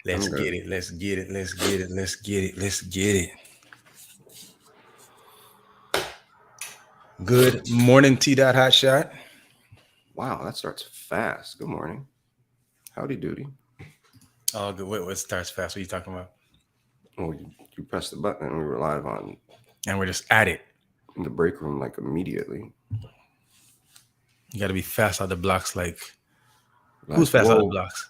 Let's I'm get good. it. Let's get it. Let's get it. Let's get it. Let's get it. Good morning, T Dot Hot Shot. Wow, that starts fast. Good morning. Howdy doody. Oh, good. What starts fast? What are you talking about? Oh, you pressed the button and we were live on And we're just at it. in the break room like immediately. You got to be fast out the blocks. Like, who's Let's fast out the whoa. blocks?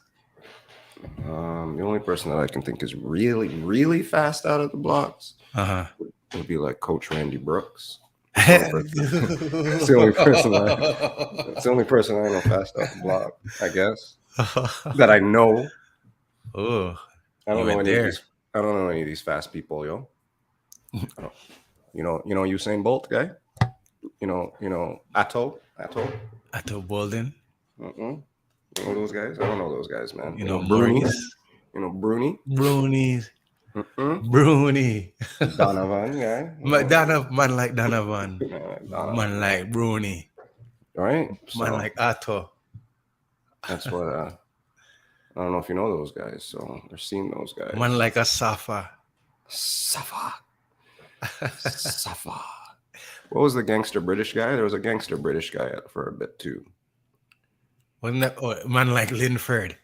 The only person that I can think is really, really fast out of the blocks Uh would be like Coach Randy Brooks. That's the only huh. person. That's the only person. That's the only person I know fast out the block. I guess that I know. Oh, I you don't know went any of there. these. I don't know any of these fast people, yo. I don't, Usain Bolt guy. Atto. Atto Bolden. Mm-mm. You know those guys? I don't know those guys, man. You know, Bruni. Maurice. Bruni. Bruni. Mm-mm. Bruni. Donovan guy. Man like Donovan. Man Donovan. like Bruni. Right? Man So like Atto. that's what I don't know if you know those guys, so or seen those Man guys. like a Safa. Safa. Safa. What was the gangster British guy? There was a gangster British guy for a bit too. Wasn't that man like Linford?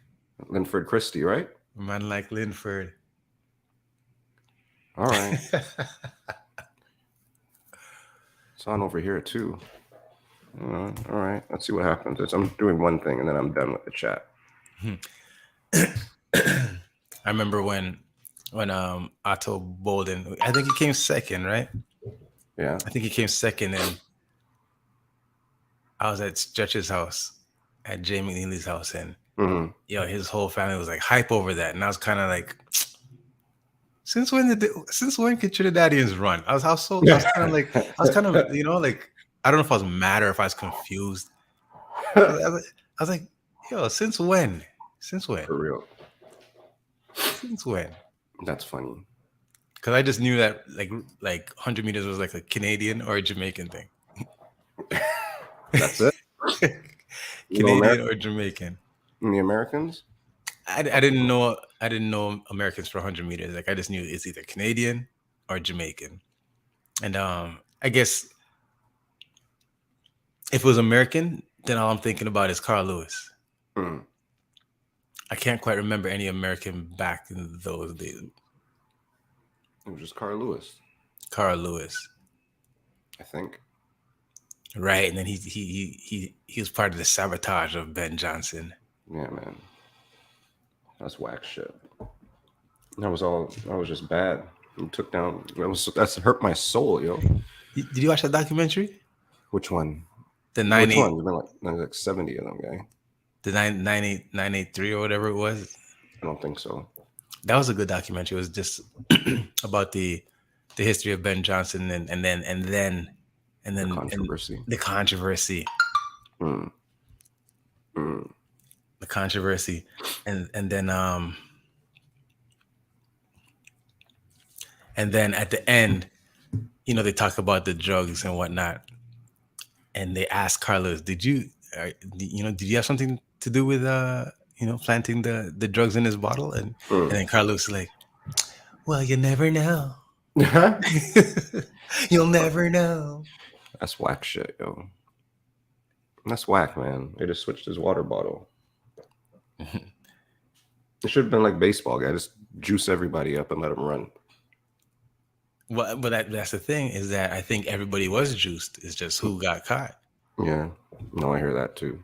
Linford Christie, right? Man like Linford. All right. It's on over here too. All right. Let's see what happens. I'm doing one thing and then I'm done with the chat. I remember when Otto Bolden, I think he came second, right? Yeah. I think he came second, and I was at Stretch's house, at Jay McNeely's house, and Mm-hmm. his whole family was like hype over that, and I was kind of like, since when could Trinidadians run? I was kind of like, I was kind of, like, I don't know if I was mad or if I was confused. I was like, yo, since when? Since when? For real. Since when? That's funny. Because I just knew that like 100 meters was like a Canadian or a Jamaican thing. That's it. Canadian or Jamaican. The Americans. I didn't know Americans for 100 meters. Like I just knew it's either Canadian or Jamaican. And I guess if it was American, then all I'm thinking about is Carl Lewis. Mm. I can't quite remember any American back in those days. It was just Carl Lewis, Carl Lewis, I think. right? And then he was part of the sabotage of Ben Johnson. Yeah, man. That's whack shit. That was just bad. He took down. That's hurt my soul, yo. Did you watch that documentary? Which one? The Which 98, one? There's like 70 of them, guy. the 983 or whatever it was. I don't think so. That was a good documentary. It was just about the history of Ben Johnson and The then and controversy. the controversy, Mm. Mm. the controversy, and then at the end, they talk about the drugs and whatnot, and they ask Carlos, did you have something to do with planting the drugs in his bottle? And then Carlos is like, well, you never know. Mm. You'll never know. That's whack shit, yo. That's whack, man. They just switched his water bottle. It should have been like baseball, guy. Just juice everybody up and let them run. Well, but that's the thing is that I think everybody was juiced. It's just who got caught. Yeah. No, I hear that too.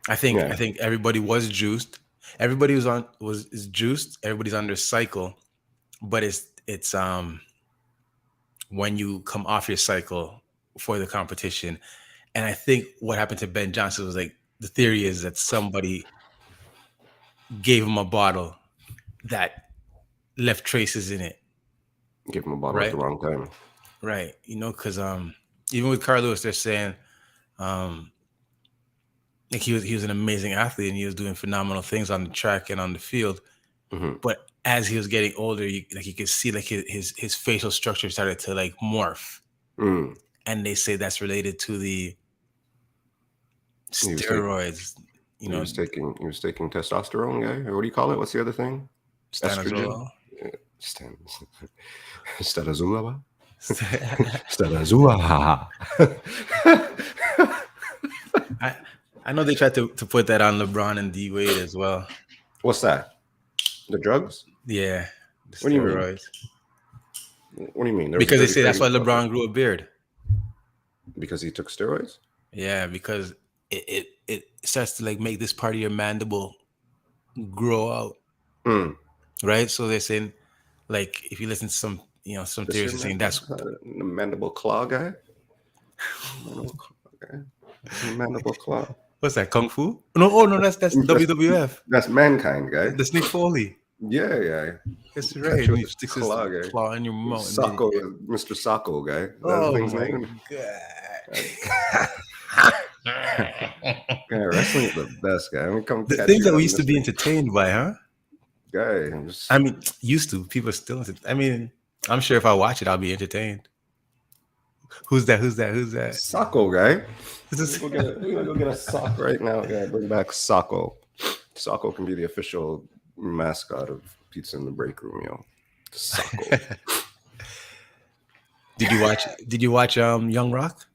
I think Yeah. everybody was juiced. Everybody is juiced. Everybody's on their cycle, but it's when you come off your cycle for the competition. And I think what happened to Ben Johnson was like the theory is that somebody gave him a bottle that left traces in it, Give him a bottle at right? the wrong time. Right. Because even with Carl Lewis, they're saying like he was an amazing athlete and he was doing phenomenal things on the track and on the field. Mm-hmm. But as he was getting older, you could see like his facial structure started to like morph, Mm. and they say that's related to the He was taking steroids. he was taking testosterone, guy. Or what do you call it? What's the other thing? Estrogen. Stanozolol. Stan. Stadazua. Stadazua. I know they tried to put that on LeBron and D Wade as well. What's that? The drugs? Yeah, the What do you mean? steroids. What do you mean? Because they say that's why LeBron grew a beard. Because he took steroids? Yeah, because it starts to like make this part of your mandible grow out. Mm. Right? So they're saying, like, if you listen to some theories are saying that's the mandible claw guy. Mandible claw. What's that? Kung Fu? No, that's WWF. That's Mankind guy. The Snake Foley. Yeah. That's right. With He sticks his claw guy. claw in your mouth. Socko, Mr. Socko guy. Oh Thing's my name? god. Yeah, wrestling is the best guy. I mean, come The catch things you that on we used to this be thing. entertained by, huh? Guy. I mean, used to. People are still. I mean, I'm sure if I watch it, I'll be entertained. Who's that? Socko guy. This is- We're gonna go get a sock right now. Yeah, bring back Socko. Socko can be the official mascot of Pizza in the Break Room, yo. Socko. Did you watch Young Rock?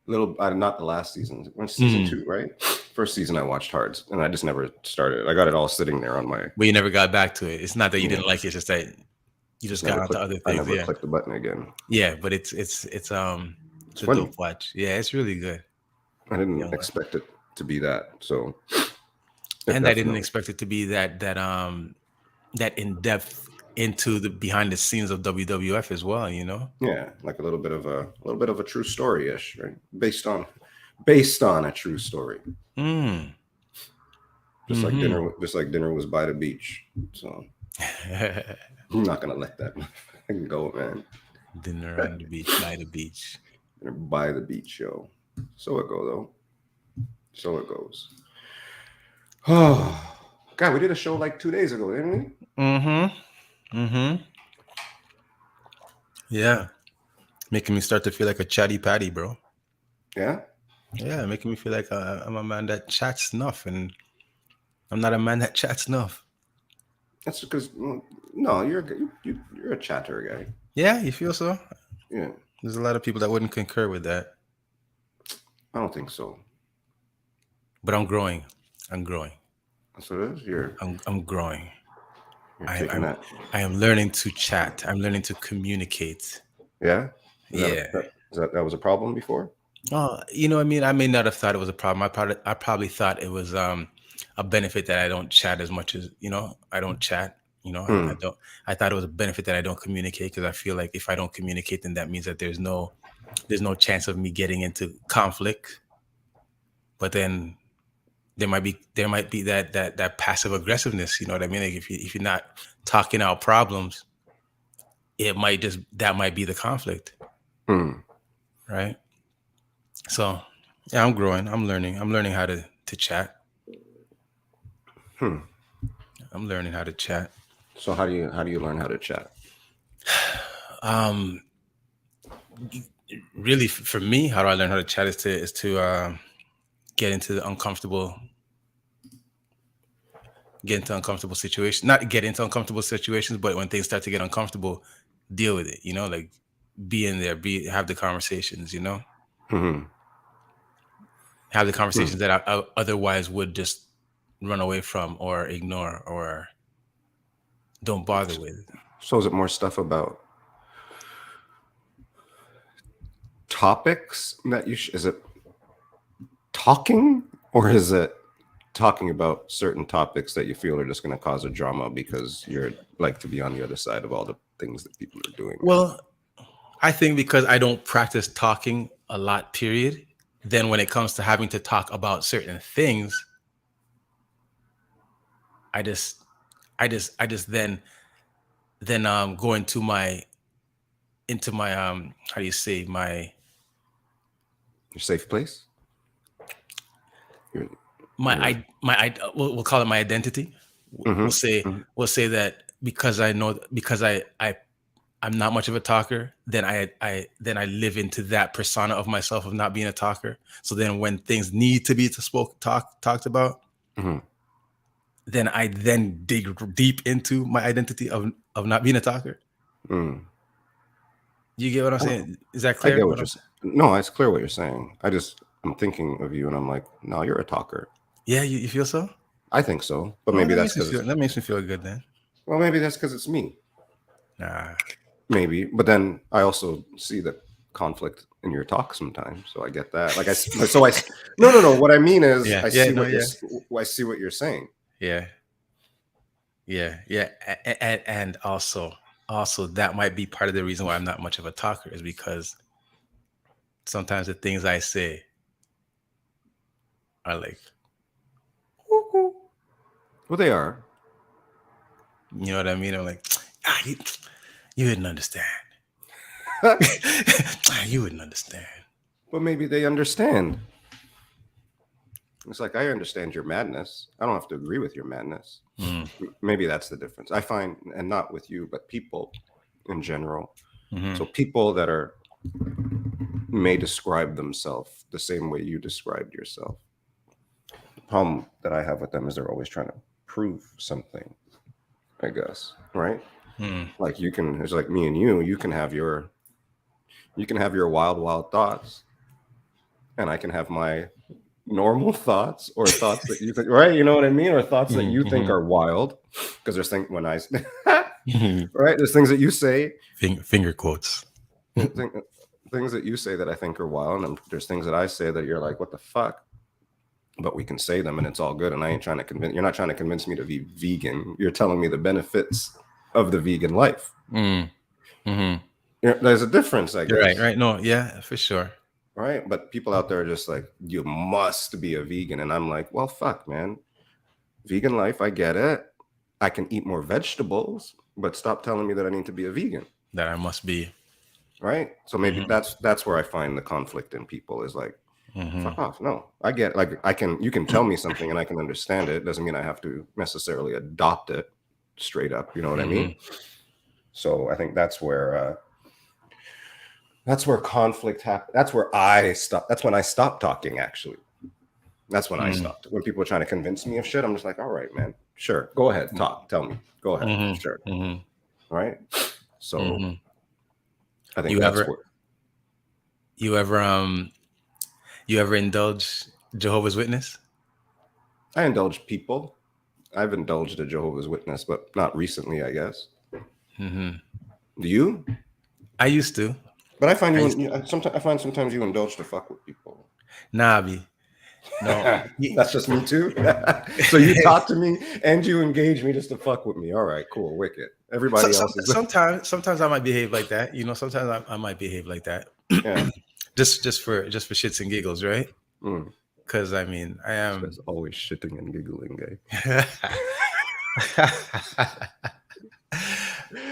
Not the last season. Went season 2, right? First season I watched hard, and I just never started. I got it all sitting there on my. But you never got back to it. It's not that you didn't like it; it's just that you just got onto other I things. never clicked the button again. Yeah, but it's a funny. dope watch. Yeah, it's really good. I didn't expect it to be that. So, and I didn't expect it to be that in depth into the behind the scenes of WWF as well. You know. Yeah, like a little bit of a true story ish, right? Based on a true story. Mm. Just like dinner was by the beach. So I'm not gonna let that go, man. Dinner on the beach, by the beach. Dinner by the beach, yo. So it go though. So it goes. Oh God, we did a show like 2 days ago, didn't we? Yeah. Making me start to feel like a chatty patty, bro. Yeah. Yeah, making me feel like I'm a man that chats enough, and I'm not a man that chats enough. That's because no, you're a chatter guy. Yeah, you feel so? Yeah. There's a lot of people that wouldn't concur with that. I don't think so. But I'm growing. That's what it is. I'm growing. I am learning to chat. I'm learning to communicate. Yeah. That was a problem before. Oh, you know what I mean? I may not have thought it was a problem. I probably thought it was a benefit that I don't chat as much as, I don't chat, I thought it was a benefit that I don't communicate, because I feel like if I don't communicate, then that means that there's no chance of me getting into conflict. But then there might be that passive aggressiveness, you know what I mean? Like if you're not talking out problems, that might be the conflict. Right? So yeah, I'm growing. I'm learning how to chat. I'm learning how to chat. So how do you learn how to chat? Really, for me, how do I learn how to chat is to get into uncomfortable situations. Not get into uncomfortable situations, but when things start to get uncomfortable, deal with it. Like be in there, have the conversations. Have the conversations that I otherwise would just run away from or ignore or don't bother with. So is it more stuff about topics that is it talking, or is it talking about certain topics that you feel are just going to cause a drama because you're like to be on the other side of all the things that people are doing? Well, I think because I don't practice talking a lot, period, then when it comes to having to talk about certain things, I just then go into my how do you say, my your safe place? We'll call it my identity. We'll say that because I'm not much of a talker, then I live into that persona of myself of not being a talker. So then when things need to be talked about, then I then dig deep into my identity of not being a talker. Mm. You get what I'm Oh, saying? Is that I clear? get What what you're saying. No, it's clear what you're saying. I'm thinking of you and I'm like, no, you're a talker. Yeah, you feel so? I think so. But Well, maybe that that's makes me because feel good then. it's me. Nah. Maybe. But then I also see the conflict in your talk sometimes. So I get that. Like no. What I mean is Yeah, I yeah, see no, what yeah, you're saying. yeah, yeah. And also that might be part of the reason why I'm not much of a talker is because sometimes the things I say are like, Well, they are. you know what I mean? I'm like, you wouldn't understand. You wouldn't understand. But maybe they understand. It's like, I understand your madness. I don't have to agree with your madness. Mm, Maybe that's the difference. I find, and not with you, but people in general. hmm So people that may describe themselves the same way you described yourself. The problem that I have with them is they're always trying to prove something, I guess. Right? mm, Like it's like me and you can have your wild, wild thoughts, and I can have my normal thoughts or thoughts that you think, right? You know what I mean? Or thoughts that you think are wild. Because there's things when I, right? There's things that you say, finger quotes. things that you say that I think are wild. And there's things that I say that you're like, what the fuck? But we can say them and it's all good. And I ain't trying to you're not trying to convince me to be vegan. You're telling me the benefits of the vegan life. There's a difference, I guess. You're right. No, yeah, for sure. Right. But people out there are just like, you must be a vegan. And I'm like, well, fuck, man. Vegan life, I get it. I can eat more vegetables, but stop telling me that I need to be a vegan. That I must be. Right. So maybe that's where I find the conflict in people is like, fuck off. No, I get it. Like you can tell me something and I can understand it. Doesn't mean I have to necessarily adopt it straight up. You know what I mean? So I think that's where conflict happens. That's where I stop. That's when I stop talking, actually. That's when I stopped. When people are trying to convince me of shit, I'm just like, all right, man. Sure. Go ahead. Talk. Tell me. Go ahead. Sure. Right? So I think that's where. You ever indulge Jehovah's Witness? I indulge people. I've indulged a Jehovah's Witness, but not recently, I guess. Do you? I used to. But I find sometimes you indulge to fuck with people. Nah, B. No. That's just me too. So you talk to me and you engage me just to fuck with me. All right, cool, wicked. Everybody else is sometimes I might behave like that. You know, sometimes I might behave like that. Yeah. just for shits and giggles, right? Because I mean, I am. There's always shitting and giggling, gay.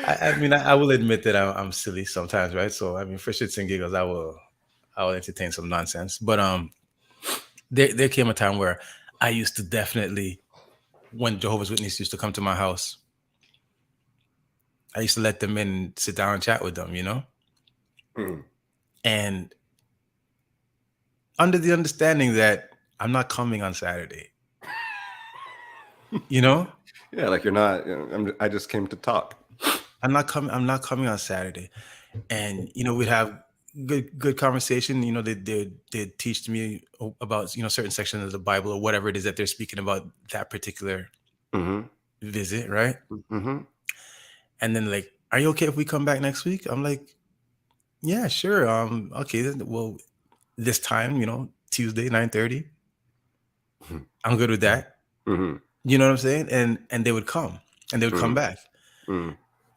I mean, I will admit that I'm silly sometimes, right? So I mean, for shits and giggles, I will entertain some nonsense. But there came a time where I used to definitely, when Jehovah's Witnesses used to come to my house, I used to let them in and sit down and chat with them, you know? And under the understanding that I'm not coming on Saturday. You know? Yeah, like you're not. I just came to talk. I'm not coming on Saturday. And you know, we'd have good conversation. You know, they teach me about, you know, certain sections of the Bible or whatever it is that they're speaking about that particular visit, right? And then like, are you okay if we come back next week? I'm like, yeah, sure. Okay, well, this time, you know, Tuesday, 9:30. I'm good with that. You know what I'm saying? And they would come and they would come back.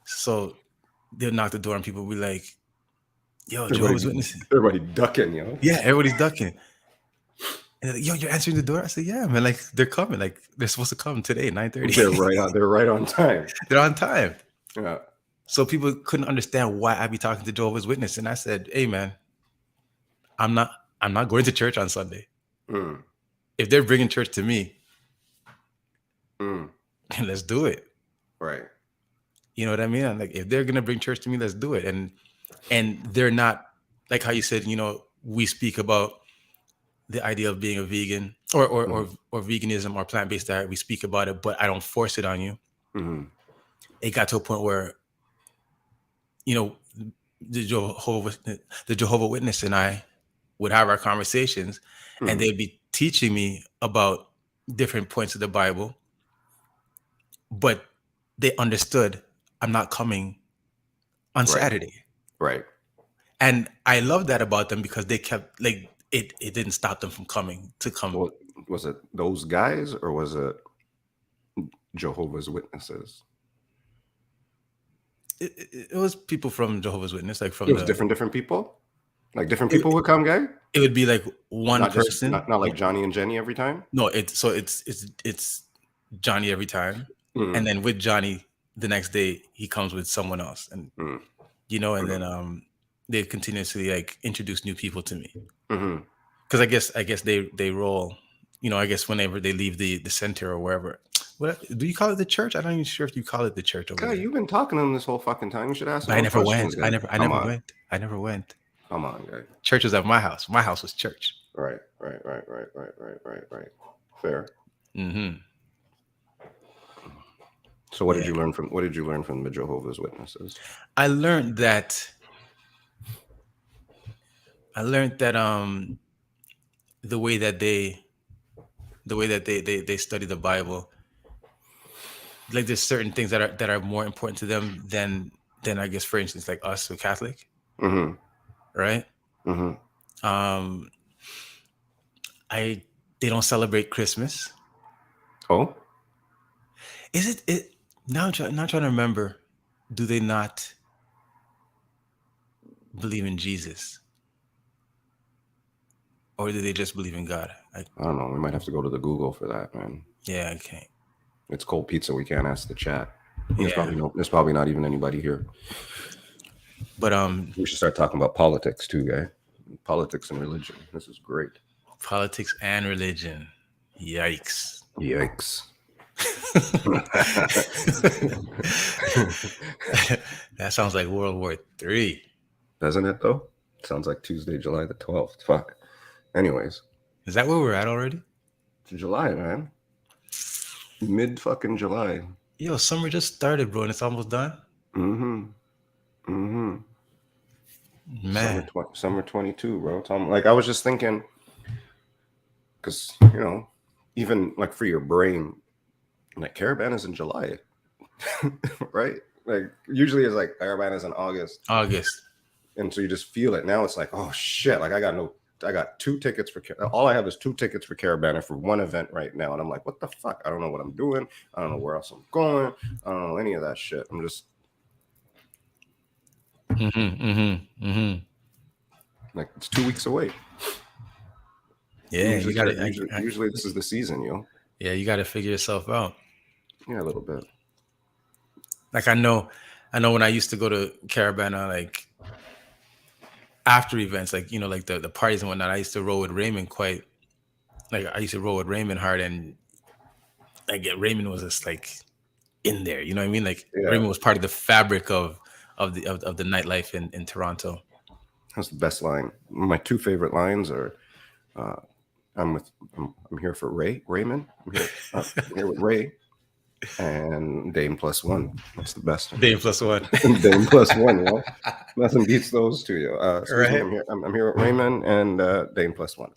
So they'll knock the door and people will be like, yo, Jehovah's Witnesses. Everybody ducking, you know? Yeah, everybody's ducking. And they're like, yo, you're answering the door? I said, yeah, man, like they're coming. Like they're supposed to come today, 9:30. They're right on time. They're on time. Yeah. So people couldn't understand why I'd be talking to Jehovah's Witness. And I said, hey man, I'm not going to church on Sunday. If they're bringing church to me, let's do it. Right. You know what I mean? I'm like, if they're gonna bring church to me, let's do it. And they're not like how you said, you know, we speak about the idea of being a vegan or veganism or plant-based diet, we speak about it, but I don't force it on you. Mm-hmm. It got to a point where, you know, the Jehovah Witness and I would have our conversations, and Mm-hmm. they'd be teaching me about different points of the Bible, but they understood I'm not coming on Right. Saturday. Right. And I love that about them because they kept like it didn't stop them from coming to come. Well, was it those guys or was it Jehovah's Witnesses? It was people from Jehovah's Witness, like from It was the different people? Like different people would come, guy? it would be like one Not just person. not like Johnny and Jenny every time? No, it's Johnny every time. Mm. And then with Johnny the next day he comes with someone else. And Mm. you know, and then they continuously like introduce new people to me. Mm-hmm. Because I guess they roll, you know, I guess whenever they leave the center or wherever. What do you call it, the church? I'm not even sure if you call it the church over God, there. you've been talking to them this whole fucking time. You should ask them. But I never went. Guy. I never went. Come on, guy. Church was at my house. My house was church. Right. Fair. Mm-hmm. So what did you learn from the Jehovah's Witnesses? I learned that the way that they study the Bible, like there's certain things that are more important to them than I guess, for instance, like us, we're Catholic, Mm-hmm. right? Mm-hmm. They don't celebrate Christmas. Oh, Is it now? I'm not trying to remember. Do they not believe in Jesus, or do they just believe in God? I don't know. We might have to go to the Google for that, man. Yeah, I can't. It's cold pizza. We can't ask the chat. There's Yeah. there's probably not even anybody here. But we should start talking about politics too, guy. Politics and religion. This is great. Politics and religion. Yikes. Yikes. That sounds like World War III. Doesn't it though? Sounds like Tuesday, July the 12th. Fuck. Anyways. Is that where we're at already? It's July, man. Mid fucking July. Yo, summer just started, bro, and it's almost done. Mm-hmm. Mm-hmm. Man. Summer 22, bro. Like I was just thinking, because you know, even like for your brain, like Caravan is in July, right? Like usually it's like Caravan is in August. And so you just feel it. Now it's like, oh shit! Like I got 2 tickets for. All I have is 2 tickets for Caravana for one event right now, and I'm like, what the fuck? I don't know what I'm doing. I don't know where else I'm going. I don't know any of that shit. I'm just. Like it's 2 weeks away. Yeah, usually this is the season, yo. Yeah, you got to figure yourself out. Yeah, a little bit. Like I know when I used to go to Caravana, like after events, like you know, like the parties and whatnot, I used to roll with Raymond hard, and like Raymond was just like in there. You know what I mean? Like Raymond was part of the fabric of the nightlife in Toronto. That's the best line. My 2 favorite lines are, I'm here for Raymond. I'm here with Ray and Dame plus 1. That's the best. Dame plus 1. Dame plus 1. Yo. Nothing beats those 2. Yo. Right. I'm here with Raymond and Dame plus 1.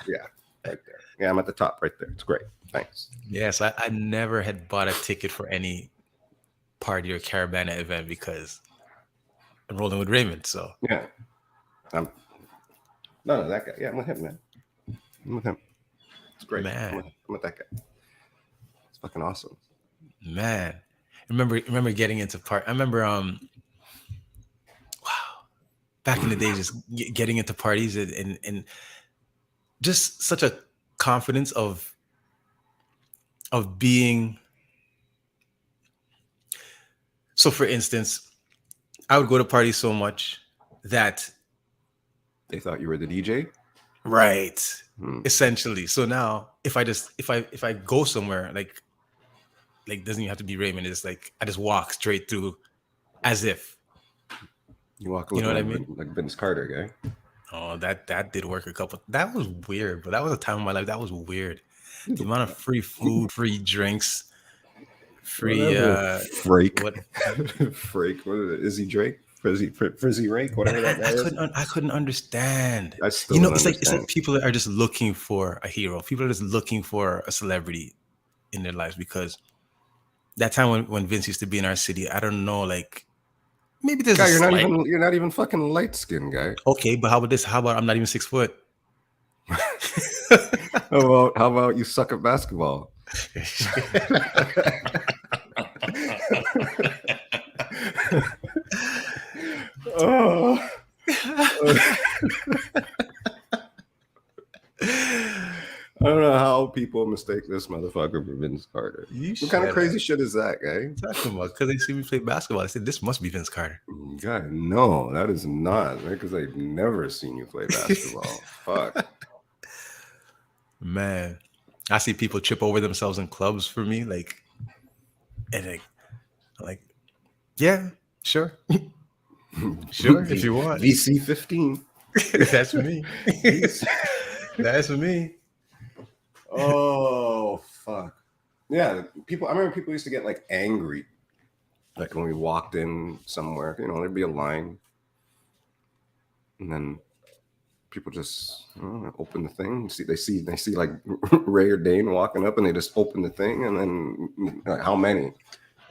Yeah, right there. Yeah, I'm at the top right there. It's great. Thanks. Yes, I never had bought a ticket for any party or Caravana event because I'm rolling with Raymond. So yeah, no, that guy. Yeah, I'm with him, man. I'm with him. It's great, man. I'm with that guy. It's fucking awesome, man. Remember getting into I remember wow, back in the day, just getting into parties and just such a confidence of being. So, for instance, I would go to parties so much that they thought you were the DJ, right? Essentially. So now, if I go somewhere, like doesn't even have to be Raymond. It's like I just walk straight through, as if you walk. You know what I mean? Like Vince Carter guy. Oh, that did work a couple. That was weird, but that was a time in my life that was weird. The amount of free food, free drinks, free Whatever. Frake. what Frake. What is it? Izzy Drake? Frizzy Rake? Whatever and that guy is. I couldn't understand. I still don't It's like understand. people are just looking for a hero. People are just looking for a celebrity in their lives because that time when Vince used to be in our city, I don't know, like maybe there's Guy, a slight you're not even fucking light skinned, guy. okay, but how about this? How about I'm not even 6 foot? How about you suck at basketball? Oh. I don't know how people mistake this motherfucker for Vince Carter. What kind of crazy shit is that, guy? Talking about because they see me play basketball. I said this must be Vince Carter. God, no, that is not. Because I've never seen you play basketball. Fuck. Man, I see people trip over themselves in clubs for me, like, and like, yeah, sure, sure, if you want. VC 15. That's me. That's me. Oh fuck. Yeah, people. I remember people used to get like angry, like when we walked in somewhere. You know, there'd be a line, and then people just open the thing. They see like Ray or Dane walking up, and they just open the thing, and then like, how many?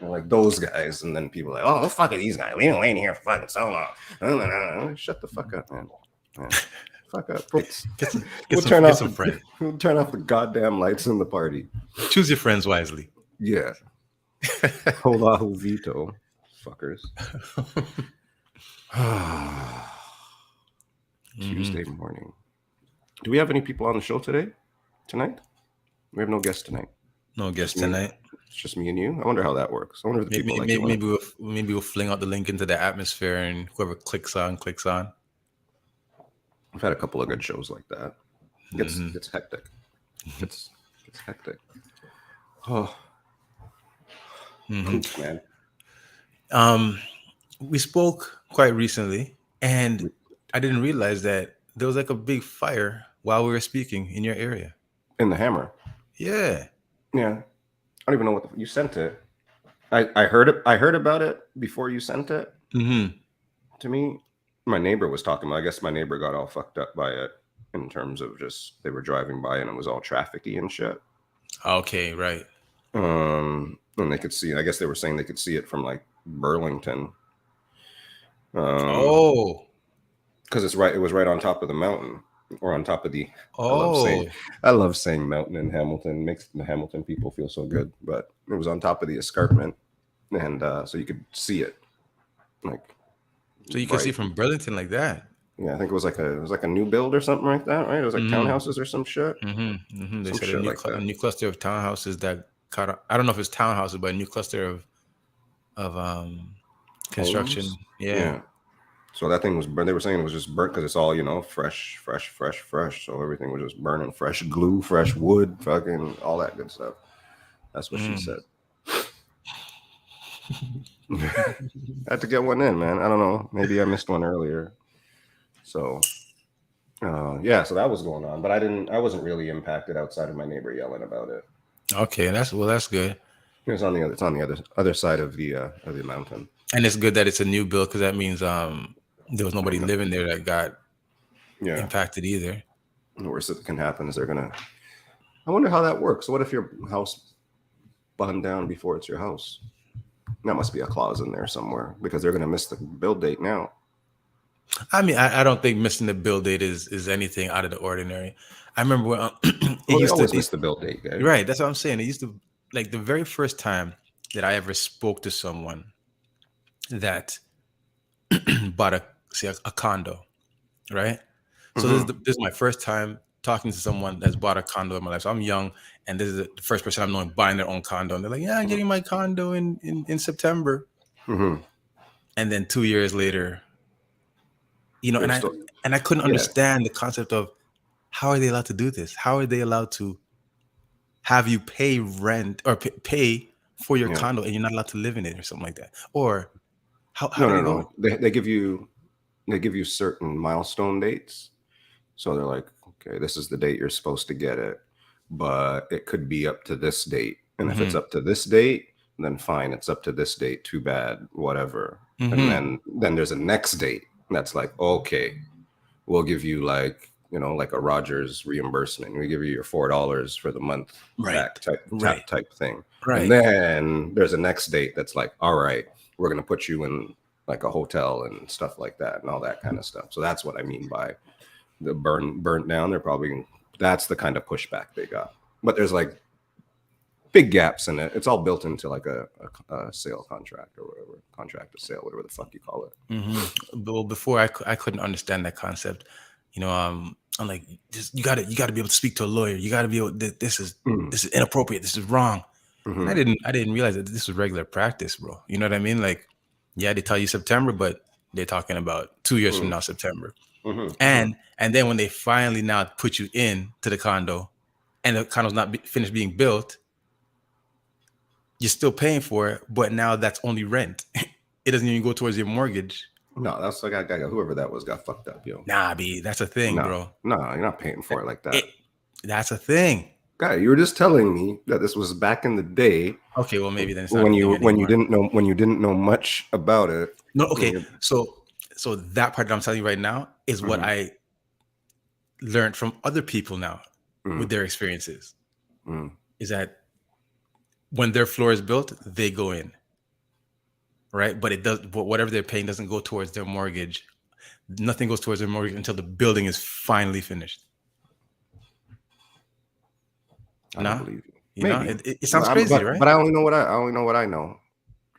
And like those guys, and then people are like, oh fuck it, these guys. We've been waiting here for fucking so long. Shut the fuck up, man. Fuck up. We'll turn off the goddamn lights in the party. Choose your friends wisely. Yeah. Olahu veto, fuckers. Tuesday morning. Do we have any people on the show tonight? We have no guests tonight. No guests tonight. It's just me and you. I wonder how that works. I wonder if the people maybe we'll fling out the link into the atmosphere, and whoever clicks on. I've had a couple of good shows like that. It's hectic. It's hectic. Oh, Poops, man. We spoke quite recently, and I didn't realize that there was like a big fire while we were speaking in your area. In the Hammer. Yeah. Yeah. I don't even know what you sent it. I heard about it before you sent it. To me. My neighbor was talking about, I guess my neighbor got all fucked up by it in terms of just they were driving by and it was all trafficky and shit. Okay, right. And they could see, I guess they were saying they could see it from like Burlington. Because it was right on top of the mountain or on top of the I love saying mountain in Hamilton. It makes the Hamilton people feel so good, but it was on top of the escarpment, and so you could see it like. So you can see from Burlington like that. Yeah, I think it was like a new build or something like that, right? It was like townhouses or some shit. They said a new cluster of townhouses that caught. I don't know if it's townhouses, but a new cluster of construction. Yeah. So that thing was burnt. They were saying it was just burnt because it's all fresh. So everything was just burning, fresh glue, fresh wood, fucking all that good stuff. That's what she said. I had to get one in, man. I don't know. Maybe I missed one earlier. So, so that was going on, but I wasn't really impacted outside of my neighbor yelling about it. Okay, that's good. It's on the other side of the mountain. And it's good that it's a new build because that means there was nobody living there that got impacted either. The worst that can happen is I wonder how that works. What if your house burned down before it's your house? That must be a clause in there somewhere because they're going to miss the build date now. I mean, I don't think missing the build date is anything out of the ordinary. I remember when they always miss the build date, guys. Right, that's what I'm saying. It used to, like, the very first time that I ever spoke to someone that bought a condo, right? So this is my first time talking to someone that's bought a condo in my life. So I'm young, and this is the first person I'm knowing buying their own condo. And they're like, yeah, I'm getting my condo in September. And then 2 years later, and I couldn't understand the concept of how are they allowed to do this? How are they allowed to have you pay rent or pay for your condo and you're not allowed to live in it or something like that? Or how do they go? They give you they give you certain milestone dates. So they're like, okay, this is the date you're supposed to get it, but it could be up to this date. And if it's Mhm. up to this date, then fine, it's up to this date. Too bad, whatever. And Mhm. then there's a next date that's like, okay, we'll give you like, like a Rogers reimbursement. We give you your $4 for the month Right. back type Right. thing. And Right. then there's a next date that's like, all right, we're gonna put you in like a hotel and stuff like that and all that kind of stuff. So that's what I mean by the burnt down. That's the kind of pushback they got. But there's like big gaps in it. It's all built into like a sale contract or whatever, contract to sale, whatever the fuck you call it. Well, before I couldn't understand that concept. I'm like, you got to be able to speak to a lawyer. You got to be able. This is inappropriate. This is wrong. And I didn't realize that this was regular practice, bro. You know what I mean? Like, yeah, they tell you September, but they're talking about 2 years from now, September. And then when they finally now put you in to the condo, and the condo's not finished being built, you're still paying for it, but now that's only rent. It doesn't even go towards your mortgage. No, that's like whoever that was got fucked up, yo. Nah, B, that's a thing, bro. No, you're not paying for it like that. That's a thing. Guy, you were just telling me that this was back in the day. Okay, well maybe then it's not when you didn't know much about it. No, okay. So that part that I'm telling you right now is what I learned from other people now with their experiences. Is that when their floor is built, they go in. Right? But whatever they're paying doesn't go towards their mortgage. Nothing goes towards their mortgage until the building is finally finished. I don't believe you. Maybe. It sounds crazy, right? But I only know what I know,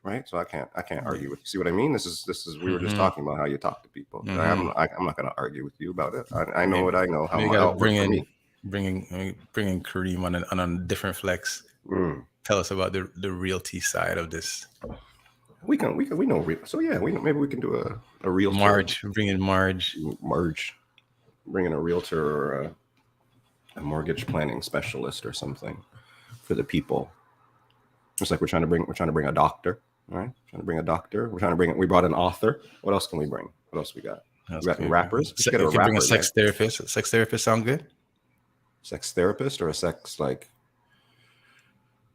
right? So I can't argue with you. See what I mean? This is we were just talking about how you talk to people. I'm not going to argue with you about it. I know what I know. How you got to bringing Kareem on a different flex. Tell us about the realty side of this. We know real. So yeah, maybe we can do a realtor. Marge, bring in Marge. Bring in a realtor or a mortgage planning specialist or something for the people. Just like we're trying to bring a doctor, all right? We brought an author. What else can we bring? What else we got? We got rappers. We can bring a sex therapist. A sex therapist sound good? Sex therapist or a sex like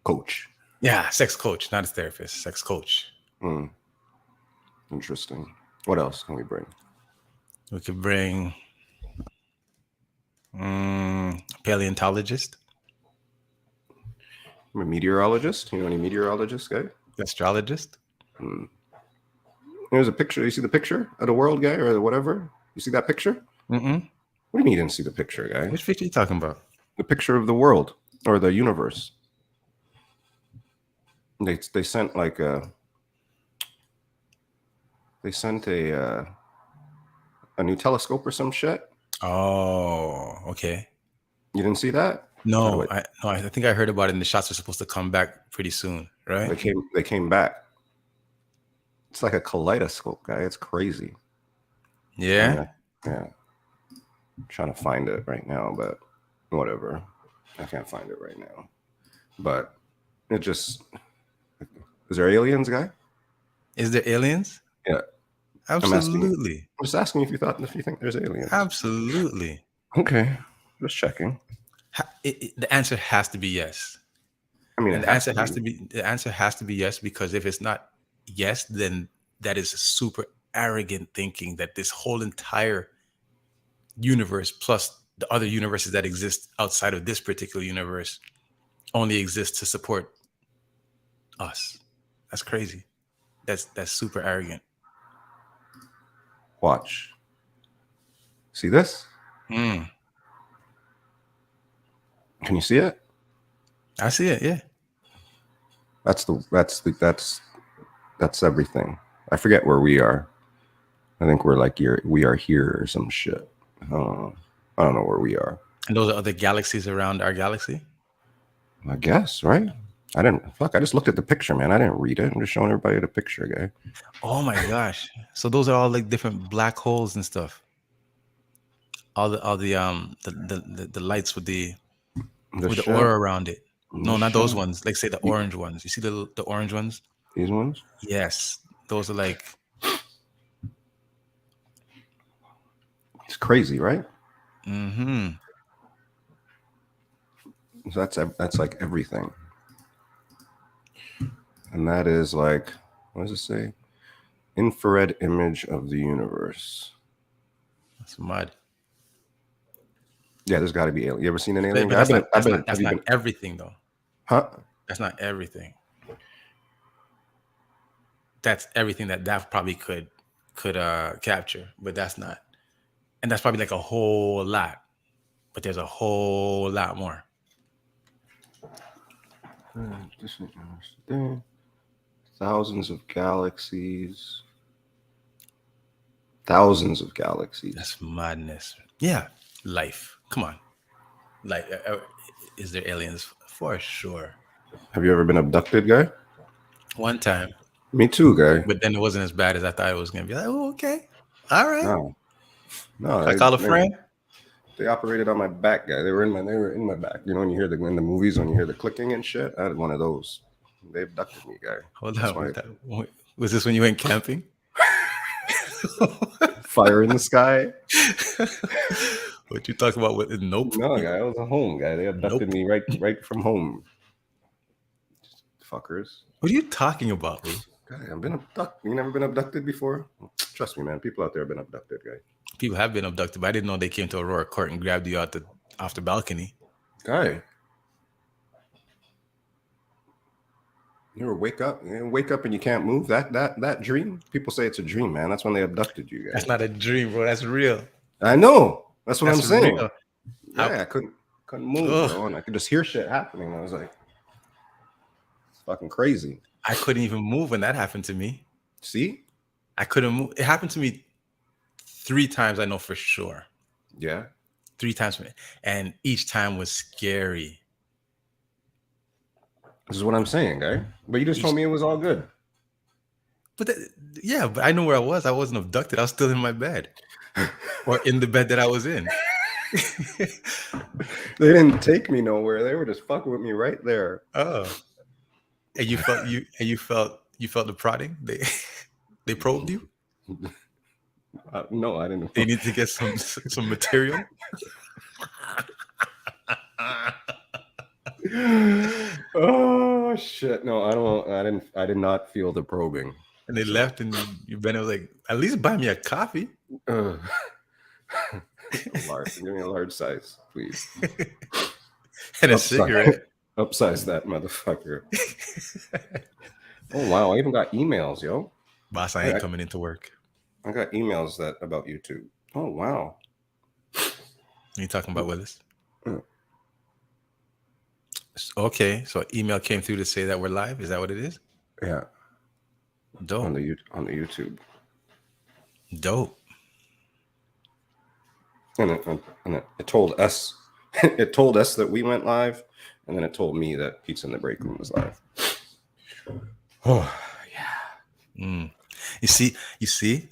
coach? Yeah, sex coach, not a therapist. Sex coach. Interesting. What else can we bring? We could bring paleontologist. I'm a meteorologist. You know any meteorologist guy? Astrologist. There's a picture. You see the picture of the world guy or whatever? You see that picture? What do you mean you didn't see the picture, guy? Which picture are you talking about? The picture of the world or the universe. They sent like a new telescope or some shit. Oh, okay. You didn't see that? No, I think I heard about it. And the shots are supposed to come back pretty soon, right? They came back. It's like a kaleidoscope, guy. It's crazy. Yeah. I'm trying to find it right now, but whatever. I can't find it right now. But it just is there aliens, guy? Is there aliens? Yeah. Absolutely. I'm just asking if you think there's aliens. Absolutely. Okay. Just checking. The answer has to be yes. I mean, the answer has to be yes, because if it's not yes, then that is super arrogant thinking that this whole entire universe plus the other universes that exist outside of this particular universe only exist to support us. That's crazy. That's super arrogant. Watch. See this? Mm. Can you see it? I see it. Yeah. That's everything. I forget where we are. I think we're like we are here or some shit. I don't know where we are. And those are other galaxies around our galaxy? I guess, right? I just looked at the picture, man. I didn't read it. I'm just showing everybody the picture, guy. Oh my gosh. So those are all like different black holes and stuff. All the lights with the aura around it. No, not those ones. Like say the orange ones. You see the orange ones? These ones? Yes. Those are like It's crazy, right? Mm-hmm. So that's like everything. And that is like, what does it say? Infrared image of the universe. That's mad. Yeah, there's got to be alien. You ever seen an alien? But I've that's been. not I've that's been. not Have that's you not been? everything though. Huh? That's not everything. That's everything that probably could capture, but that's not. And that's probably like a whole lot. But there's a whole lot more. Thousands of galaxies. Thousands of galaxies. That's madness. Yeah. Life. Come on. Like is there aliens? For sure. Have you ever been abducted, guy? One time. Me too, guy. But then it wasn't as bad as I thought it was gonna be. Like, oh, okay. All right. No, no. I call a friend. They operated on my back, guy. They were in my back. You know, when you hear in the movies when you hear the clicking and shit. I had one of those. They abducted me, guy. Hold That's on. Was this when you went camping? Fire in the sky. What you talking about? With nope. No, guy. I was a home guy. They abducted me right from home. Fuckers. What are you talking about, Lou? Guy, I've been abducted. You never been abducted before? Trust me, man. People out there have been abducted, guy. People have been abducted, but I didn't know they came to Aurora Court and grabbed you off the balcony. Guy. You ever wake up and you can't move? That dream? People say it's a dream, man. That's when they abducted you, guys. That's not a dream, bro. That's real. I know. That's what I'm saying. Real. Yeah, I couldn't move, bro, and I could just hear shit happening. I was like, it's fucking crazy. I couldn't even move when that happened to me. See? I couldn't move. It happened to me 3 times, I know for sure. Yeah. 3 times. And each time was scary. This is what I'm saying, guy. But you just told me it was all good. But but I know where I was. I wasn't abducted. I was still in my bed. Or in the bed that I was in. They didn't take me nowhere. They were just fucking with me right there. Oh. And you felt the prodding? They probed you? No, I didn't. They need to get some material. Oh shit! No, I did not feel the probing. And they left, and Ben was like, "At least buy me a coffee." Give me a large size, please. And a cigarette. Upsize that motherfucker. Oh wow! I even got emails, yo. Boss, I ain't coming into work. I got emails about YouTube. Oh wow! You talking about Willis? Okay, so email came through to say that we're live. Is that what it is? Yeah. Dope. On the YouTube. Dope. And it told us it told us that we went live, and then it told me that Pizza in the Break Room was live. Oh yeah. You see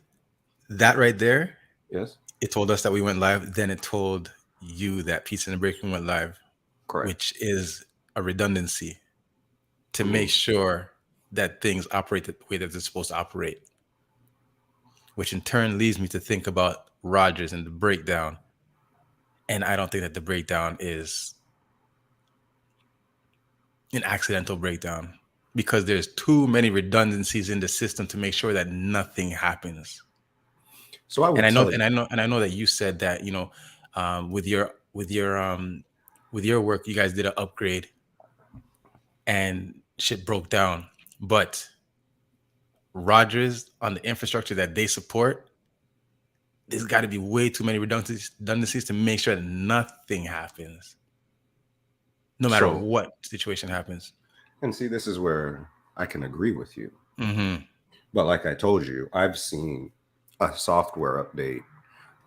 that right there? Yes. It told us that we went live. Then it told you that Pizza in the Break Room went live. Correct. Which is a redundancy to make sure that things operate the way that they're supposed to operate. Which in turn leads me to think about Rogers and the breakdown. And I don't think that the breakdown is an accidental breakdown, because there's too many redundancies in the system to make sure that nothing happens. So I know that you said that, you know, with your work, you guys did an upgrade and shit broke down. But Rogers, on the infrastructure that they support, there's got to be way too many redundancies to make sure that nothing happens, no matter what situation happens. And see, this is where I can agree with you. Mm-hmm. But like I told you, I've seen a software update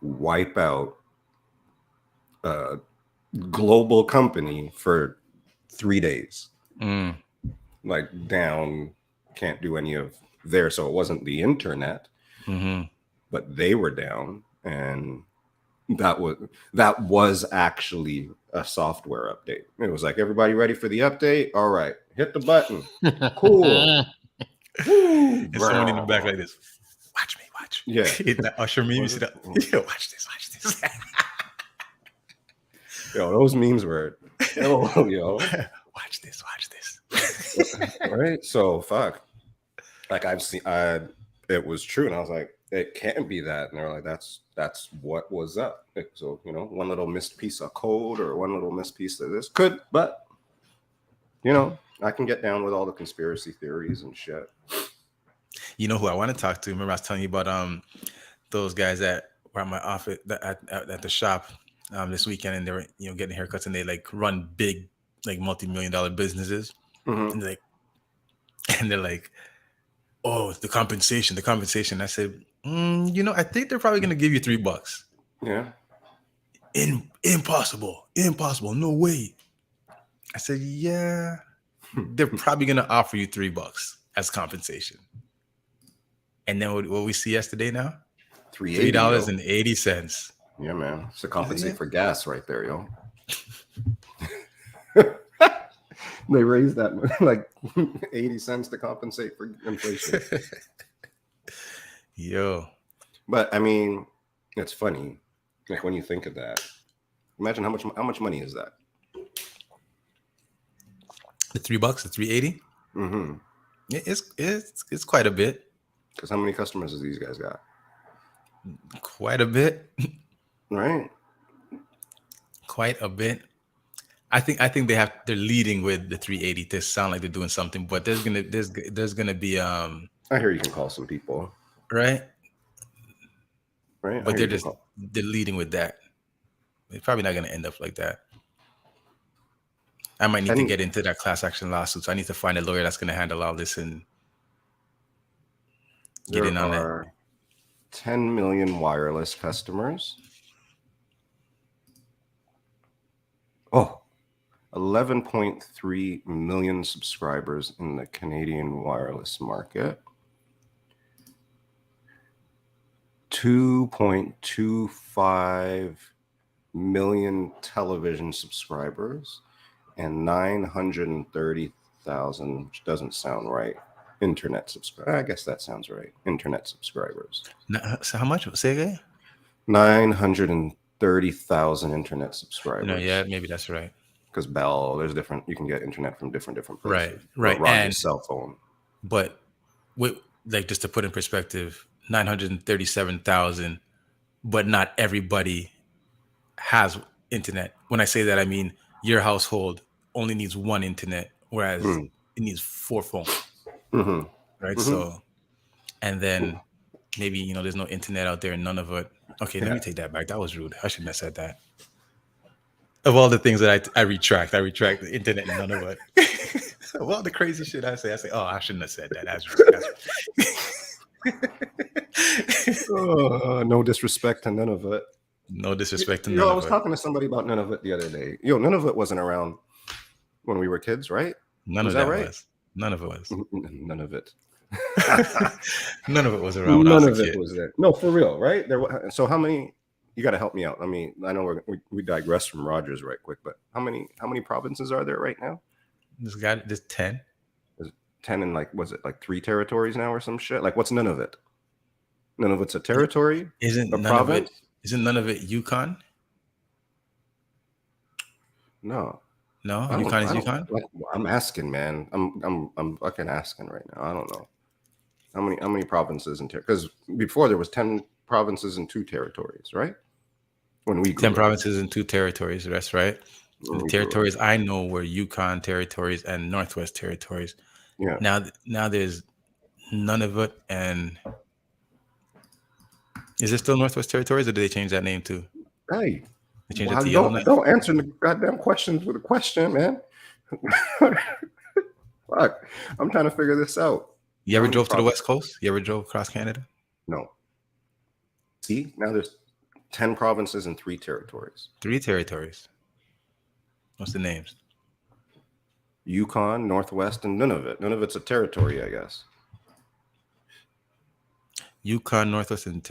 wipe out a global company for 3 days. Like down, can't do any of there. So it wasn't the internet, but they were down, and that was actually a software update. It was like, everybody ready for the update? All right, hit the button. Cool. And someone in the back like this. Watch me, watch. Yeah. That Usher meme. You see that? Yeah, watch this, watch this. Yo, those memes were, yo. Watch this, watch this. Right? So fuck. Like I've seen, it was true, and I was like, it can't be that. And they're like, that's what was up. So one little missed piece of code or one little missed piece of this could, but I can get down with all the conspiracy theories and shit. You know who I want to talk to? Remember I was telling you about those guys that were at my office at the shop this weekend, and they were getting haircuts, and they like run big like multi-million-dollar businesses, Mhm. and they're like, oh, the compensation. I said, I think they're probably gonna give you $3. Yeah. Impossible, no way. I said, yeah, they're probably gonna offer you $3 as compensation. And then what we see yesterday now, $3.80. Yeah, man. It's to compensate for gas right there, yo. They raised that like 80 cents to compensate for inflation. Yo. But I mean, it's funny. Like when you think of that, imagine how much money is that? The $3, the 380. Mm-hmm. It's quite a bit. Because how many customers has these guys got? Quite a bit. Right. Quite a bit. I think they're leading with the 380 to sound like they're doing something, but there's gonna be I hear you can call some people. Right. Right. But they're leading with that. It's probably not gonna end up like that. I might need to get into that class action lawsuits. I need to find a lawyer that's gonna handle all this and get in on that. There are 10 million wireless customers. Oh, 11.3 million subscribers in the Canadian wireless market. 2.25 million television subscribers and 930,000, which doesn't sound right, internet subscribers. I guess that sounds right. Internet subscribers. So how much? Say again? 930,000 internet subscribers. No, yeah, maybe that's right. Because Bell, there's different. You can get internet from different places. Right. And cell phone. But like just to put in perspective, 937,000, but not everybody has internet. When I say that, I mean your household only needs one internet, whereas it needs 4 phones. Mm-hmm. Right. Mm-hmm. So, and then maybe there's no internet out there, and none of it. Okay, let me take that back. That was rude. I shouldn't have said that. Of all the things that I retract the internet and none of it. Of all the crazy shit I say, oh, I shouldn't have said that. That's rude. No disrespect to none of it. No disrespect to none of it. I was talking to somebody about none of it the other day. None of it wasn't around when we were kids, right? None of that was. None of it was. None of it. None of it was around. None of it was there. No, for real, right? So how many? You got to help me out. I mean, I know we digress from Rogers right quick, but how many provinces are there right now? There's 10. There's 10 in was it 3 territories now or some shit? Like what's none of it? None of it's a territory? Isn't none of it Yukon? No. No, Yukon is Yukon? I'm asking, man. I'm fucking asking right now. I don't know. How many provinces and because before there was 10 provinces and 2 territories, right? When we 10 provinces and 2 territories, that's right. The territories I know were Yukon territories and Northwest territories. Yeah. Now there's none of it. And is it still Northwest territories, or did they change that name too? Hey, they changed it to Yellowknife? Don't answer the goddamn questions with a question, man. Fuck, I'm trying to figure this out. You ever drove to the West Coast? You ever drove across Canada? No. See, now there's 10 provinces and 3 territories. 3 territories. What's the names? Yukon, Northwest, and none of it. None of it's a territory, I guess. Yukon, Northwest, and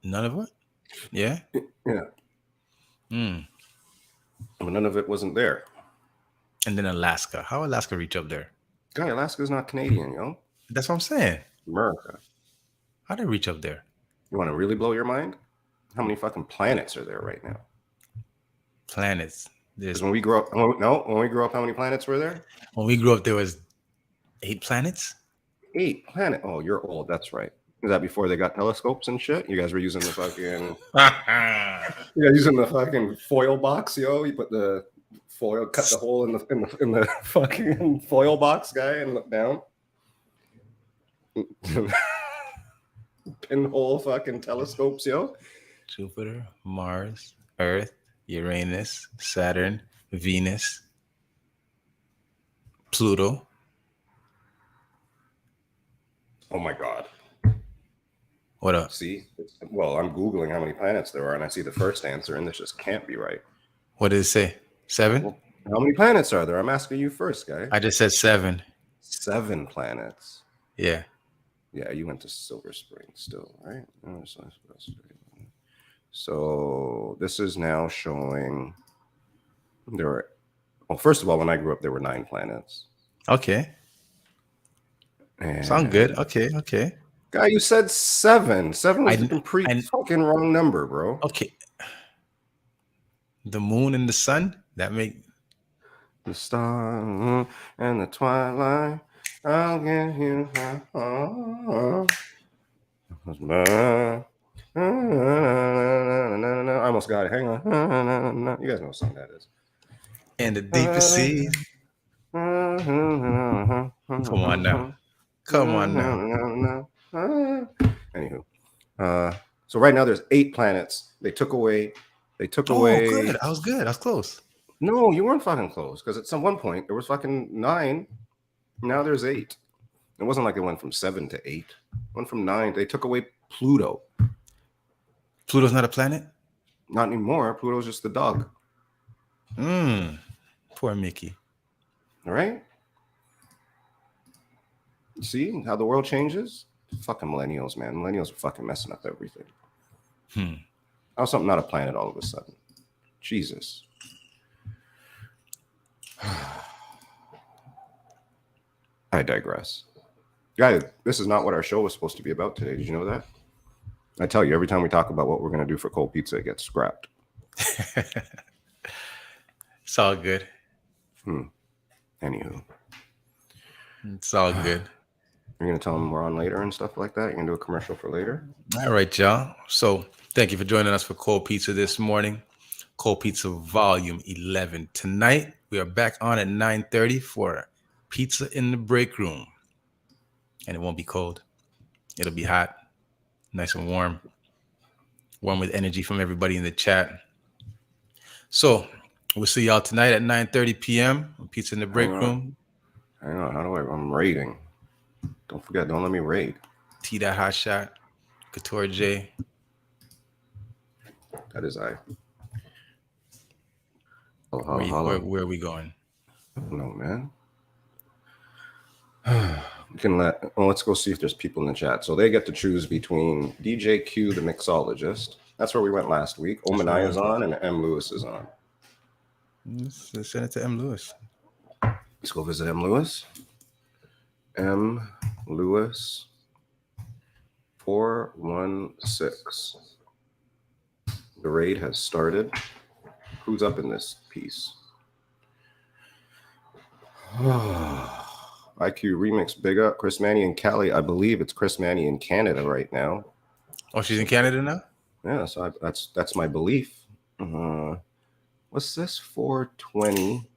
none of it? Yeah? Yeah. But none of it wasn't there. And then Alaska. How Alaska reach up there? Guy, Alaska's not Canadian, yo. That's what I'm saying. America. How'd I reach up there? You want to really blow your mind? How many fucking planets are there right now? Planets. Because There's when we grew up, when we grew up, how many planets were there? when we grew up, there was 8 planets. 8 planet. Oh, you're old. That's right. Is that before they got telescopes and shit? You guys were using the fucking. Yeah, using the fucking foil box, yo. You put the foil, cut the hole in the fucking foil box, guy, and look down. Pinhole fucking telescopes, yo. Jupiter, Mars, Earth, Uranus, Saturn, Venus, Pluto. Oh my god. What up? See? Well, I'm Googling how many planets there are, and I see the first answer, and this just can't be right. What did it say? 7? Well, how many planets are there? I'm asking you first, guy. I just said 7. 7 planets. Yeah. Yeah, you went to Silver Spring still, right? So this is now showing there are, well, first of all, when I grew up, there were 9 planets. Okay. And Sound good. Okay. guy, you said 7. 7 was I- the complete I- fucking wrong number, bro. Okay. The moon and the sun, that make The star and the twilight, I'll give you my heart. I almost got it. Hang on. You guys know what song that is. and the deepest sea. Come on now. Anywho, so right now there's 8 planets. They took away. Oh, good. I was good. I was close. No, you weren't fucking close because at some one point there was fucking 9. Now there's 8. It wasn't like it went from 7 to 8. It went from 9. They took away Pluto. Pluto's not a planet? Not anymore. Pluto's just the dog. Poor Mickey. All right. See how the world changes? Fucking millennials, man. Millennials are fucking messing up everything. How's something not a planet all of a sudden? Jesus. I digress. Guys, this is not what our show was supposed to be about today. Did you know that? I tell you, every time we talk about what we're going to do for cold pizza, it gets scrapped. It's all good. Anywho. It's all good. You're going to tell them we're on later and stuff like that? You're going to do a commercial for later? All right, y'all. So thank you for joining us for Cold Pizza this morning. Cold Pizza Volume 11. Tonight, we are back on at 9:30 for Pizza in the Break Room. And it won't be cold. It'll be hot, nice and warm. Warm with energy from everybody in the chat. So we'll see y'all tonight at 9:30 p.m. on Pizza in the Break Room. Hang on. How do I'm raiding? Don't forget, don't let me raid. T. That Hot Shot, Couture J. That is I. Where are we going? I don't know, man. We can let's go see if there's people in the chat. So they get to choose between DJ Q, the mixologist. That's where we went last week. Omaniah's on and M. Lewis is on. Let's send it to M. Lewis. Let's go visit M. Lewis. M. Lewis 416. The raid has started. Who's up in this piece? IQ Remix, big up. Chris Manny and Cali. I believe it's Chris Manny in Canada right now. Oh, she's in Canada now? Yeah, so that's my belief. What's this? 420.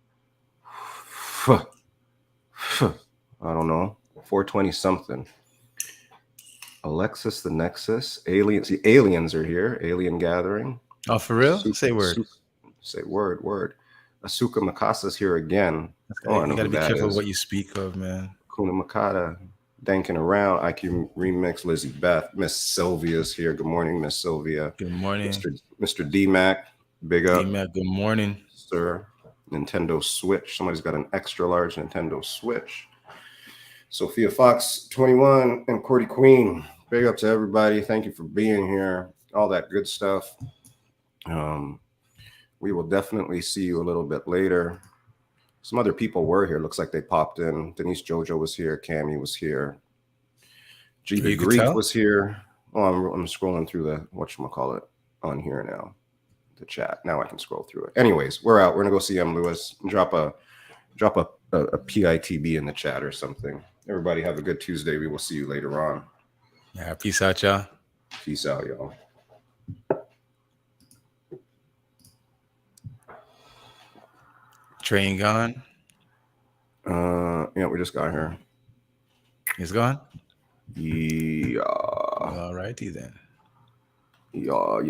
I don't know. 420 something. Alexis the Nexus. Aliens. The aliens are here. Alien Gathering. Oh, for real? Say word. Say word. Asuka Makasa's here again. You gotta be careful what you speak of, man. Kuna Makata, danking around. IQ Remix, Lizzie Beth, Miss Sylvia's here. Good morning, Miss Sylvia. Good morning. Mr. D-Mac, big up. D-Mac, good morning. Sir. Nintendo Switch. Somebody's got an extra large Nintendo Switch. Sophia Fox 21 and Cordy Queen. Big up to everybody. Thank you for being here. All that good stuff. We will definitely see you a little bit later. Some other people were here. Looks like they popped in. Denise Jojo was here. Cammy was here. G Oh, the you could Greek tell? was here. Oh, I'm scrolling through the whatchamacallit on here now. The chat. Now I can scroll through it. Anyways, we're out. We're gonna go see M. Lewis. Drop a PITB in the chat or something. Everybody have a good Tuesday. We will see you later on. Yeah, peace out, y'all. Peace out, y'all. Train gone. Yeah, we just got here. He's gone. Yeah. All righty then. Yeah.